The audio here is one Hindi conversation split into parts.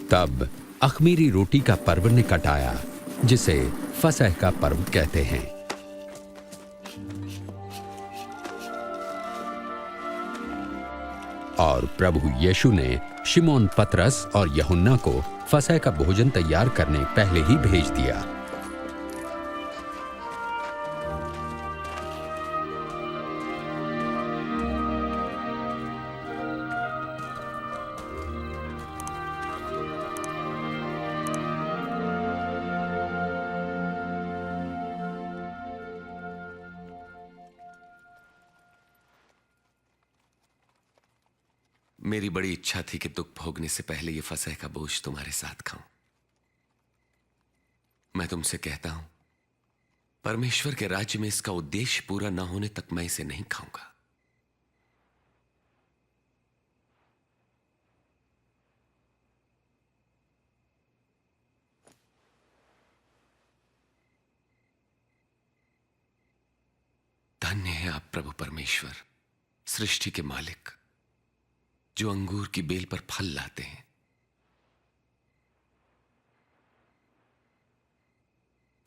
तब अख़मीरी रोटी का पर्व निकट आया, जिसे फसह का पर्व कहते हैं। और प्रभु यीशु ने शिमोन पतरस और यूहन्ना को फसह का भोजन तैयार करने पहले ही भेज दिया। मेरी बड़ी इच्छा थी कि दुख भोगने से पहले ये फसह का बोझ तुम्हारे साथ खाऊं। मैं तुमसे कहता हूं, परमेश्वर के राज्य में इसका उद्देश्य पूरा ना होने तक मैं इसे नहीं खाऊंगा। धन्य है आप प्रभु परमेश्वर, सृष्टि के मालिक, जो अंगूर की बेल पर फल लाते हैं।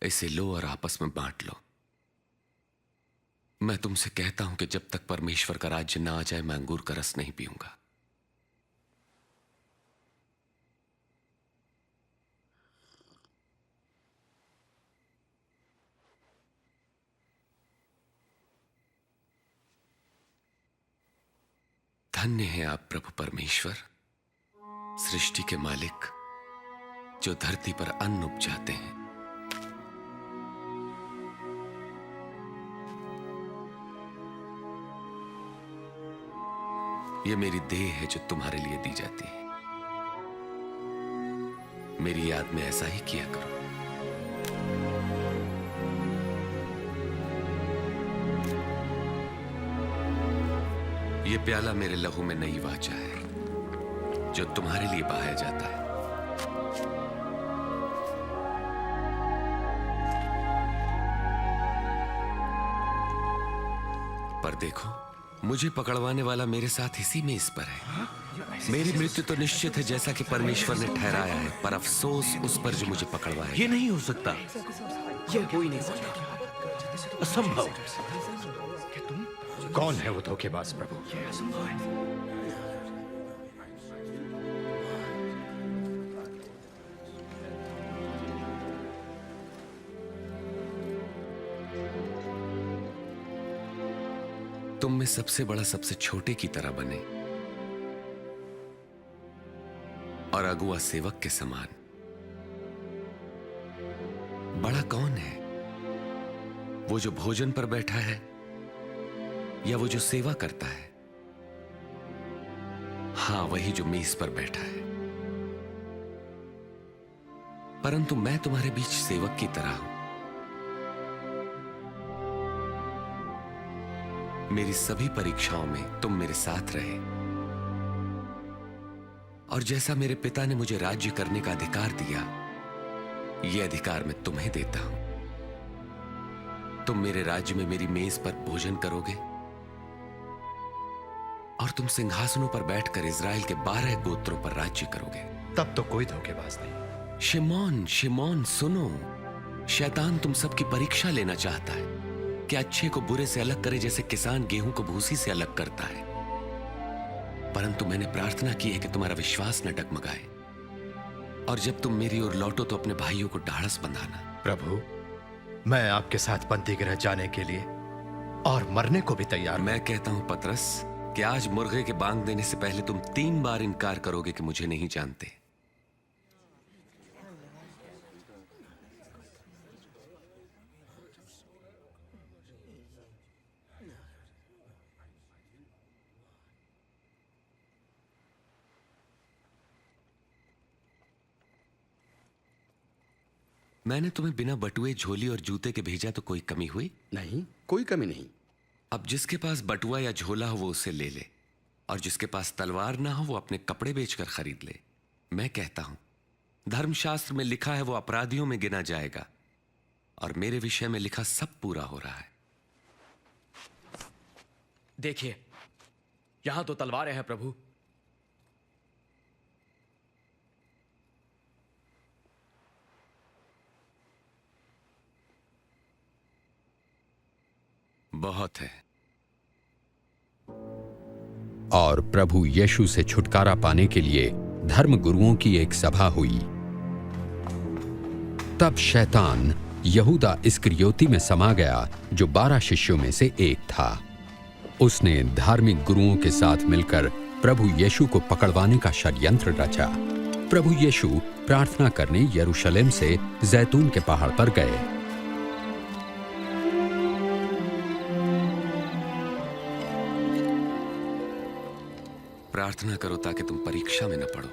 इसे लो और आपस में बांट लो। मैं तुमसे कहता हूं कि जब तक परमेश्वर का राज्य ना आ जाए, मैं अंगूर का रस नहीं पीऊंगा। धन्य है आप प्रभु परमेश्वर, सृष्टि के मालिक, जो धरती पर अन्न उपजाते हैं। यह मेरी देह है जो तुम्हारे लिए दी जाती है। मेरी याद में ऐसा ही किया करो। यह प्याला मेरे लहू में नई वाचा है, जो तुम्हारे लिए बहाया जाता है। पर देखो, मुझे पकड़वाने वाला मेरे साथ इसी में इस पर है। मेरी मृत्यु तो निश्चित है, जैसा कि परमेश्वर ने ठहराया है, पर अफसोस उस पर जो मुझे पकड़वाए। ये नहीं हो सकता, ये कोई नहीं सकता, असंभव। कौन है वो धोखेबाज प्रभु? तुम में सबसे बड़ा सबसे छोटे की तरह बने और अगुआ सेवक के समान। बड़ा कौन है, वो जो भोजन पर बैठा है या वो जो सेवा करता है? हां, वही जो मेज पर बैठा है। परंतु मैं तुम्हारे बीच सेवक की तरह हूं। मेरी सभी परीक्षाओं में तुम मेरे साथ रहे, और जैसा मेरे पिता ने मुझे राज्य करने का अधिकार दिया, यह अधिकार मैं तुम्हें देता हूं। तुम मेरे राज्य में मेरी मेज पर भोजन करोगे, और तुम सिंहासनों पर बैठकर इज़राइल के 12 गोत्रों पर राज्य करोगे। तब तो कोई धोखेबाज नहीं। शिमोन, शिमोन, सुनो, शैतान तुम सबकी परीक्षा लेना चाहता है कि अच्छे को बुरे से अलग करे, जैसे किसान गेहूं को भूसी से अलग करता है। परंतु मैंने प्रार्थना की है कि तुम्हारा विश्वास न डगमगाए, और जब तुम मेरी ओर लौटो तो अपने भाइयों को ढाढ़स बंधाना। प्रभु, मैं आपके साथ बंदी गृह जाने के लिए और मरने को भी तैयार। मैं कहता हूं पतरस कि आज मुर्गे के बांग देने से पहले तुम 3 बार इनकार करोगे कि मुझे नहीं जानते। मैंने तुम्हें बिना बटुए, झोली और जूते के भेजा तो कोई कमी हुई? नहीं, कोई कमी नहीं। अब जिसके पास बटुआ या झोला हो वो उसे ले ले, और जिसके पास तलवार ना हो वो अपने कपड़े बेचकर खरीद ले। मैं कहता हूं, धर्मशास्त्र में लिखा है वो अपराधियों में गिना जाएगा, और मेरे विषय में लिखा सब पूरा हो रहा है। देखिए, यहां तो तलवारें हैं प्रभु। बहुत है। और प्रभु यीशु से छुटकारा पाने के लिए धर्म गुरुओं की एक सभा हुई। तब शैतान यहूदा इस्करियोती में समा गया, जो 12 शिष्यों में से एक था। उसने धार्मिक गुरुओं के साथ मिलकर प्रभु यीशु को पकड़वाने का षड्यंत्र रचा। प्रभु यीशु प्रार्थना करने यरूशलेम से जैतून के पहाड़ पर गए। प्रार्थना करो ताकि तुम परीक्षा में न पड़ो।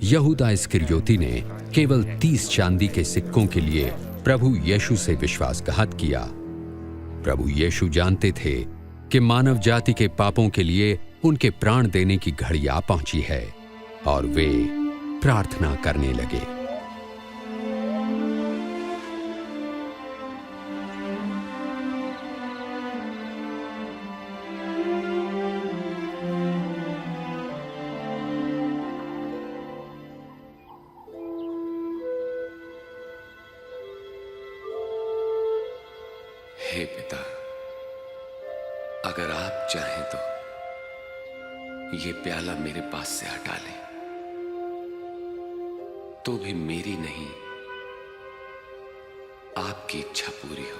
यहूदा इस्करियोती ने केवल 30 चांदी के सिक्कों के लिए प्रभु यीशु से विश्वासघात किया। प्रभु यीशु जानते थे कि मानव जाति के पापों के लिए उनके प्राण देने की घड़ी आ पहुंची है, और वे प्रार्थना करने लगे। हे पिता, अगर आप चाहें तो ये प्याला मेरे पास से हटा लें, तो भी मेरी नहीं, आपकी इच्छा पूरी हो।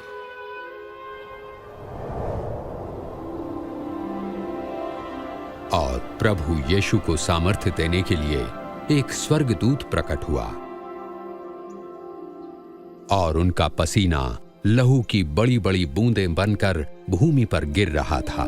और प्रभु यीशु को सामर्थ्य देने के लिए एक स्वर्गदूत प्रकट हुआ, और उनका पसीना लहू की बड़ी बड़ी बूंदें बनकर भूमि पर गिर रहा था।